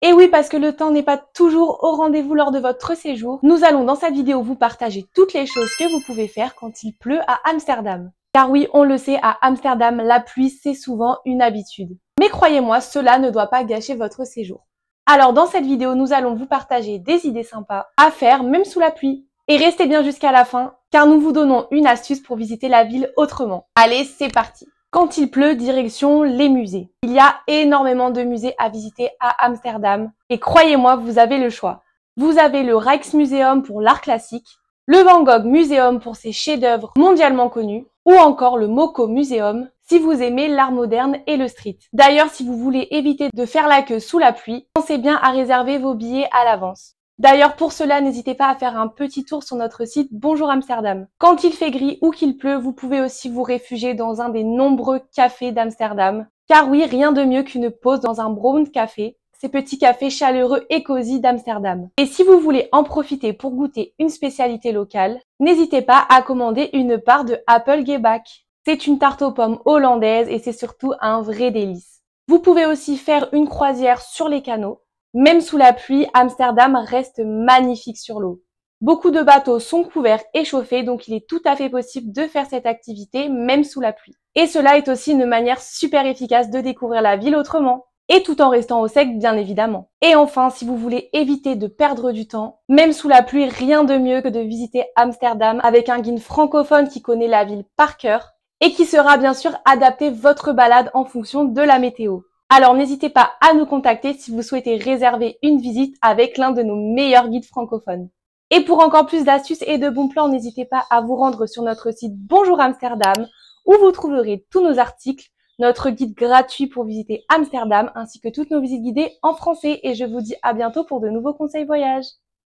Et oui, parce que le temps n'est pas toujours au rendez-vous lors de votre séjour, nous allons dans cette vidéo vous partager toutes les choses que vous pouvez faire quand il pleut à Amsterdam. Car oui, on le sait, à Amsterdam, la pluie, c'est souvent une habitude. Mais croyez-moi, cela ne doit pas gâcher votre séjour. Alors dans cette vidéo, nous allons vous partager des idées sympas à faire même sous la pluie. Et restez bien jusqu'à la fin, car nous vous donnons une astuce pour visiter la ville autrement. Allez, c'est parti! Quand il pleut, direction les musées. Il y a énormément de musées à visiter à Amsterdam. Et croyez-moi, vous avez le choix. Vous avez le Rijksmuseum pour l'art classique, le Van Gogh Museum pour ses chefs-d'œuvre mondialement connus, ou encore le Moco Museum si vous aimez l'art moderne et le street. D'ailleurs, si vous voulez éviter de faire la queue sous la pluie, pensez bien à réserver vos billets à l'avance. D'ailleurs, pour cela, n'hésitez pas à faire un petit tour sur notre site Bonjour Amsterdam. Quand il fait gris ou qu'il pleut, vous pouvez aussi vous réfugier dans un des nombreux cafés d'Amsterdam. Car oui, rien de mieux qu'une pause dans un brown café, ces petits cafés chaleureux et cosy d'Amsterdam. Et si vous voulez en profiter pour goûter une spécialité locale, n'hésitez pas à commander une part de Appelgebak. C'est une tarte aux pommes hollandaise et c'est surtout un vrai délice. Vous pouvez aussi faire une croisière sur les canaux. Même sous la pluie, Amsterdam reste magnifique sur l'eau. Beaucoup de bateaux sont couverts et chauffés, donc il est tout à fait possible de faire cette activité même sous la pluie. Et cela est aussi une manière super efficace de découvrir la ville autrement. Et tout en restant au sec, bien évidemment. Et enfin, si vous voulez éviter de perdre du temps, même sous la pluie, rien de mieux que de visiter Amsterdam avec un guide francophone qui connaît la ville par cœur et qui sera bien sûr adapté votre balade en fonction de la météo. Alors n'hésitez pas à nous contacter si vous souhaitez réserver une visite avec l'un de nos meilleurs guides francophones. Et pour encore plus d'astuces et de bons plans, n'hésitez pas à vous rendre sur notre site Bonjour Amsterdam où vous trouverez tous nos articles, notre guide gratuit pour visiter Amsterdam ainsi que toutes nos visites guidées en français. Et je vous dis à bientôt pour de nouveaux conseils voyage.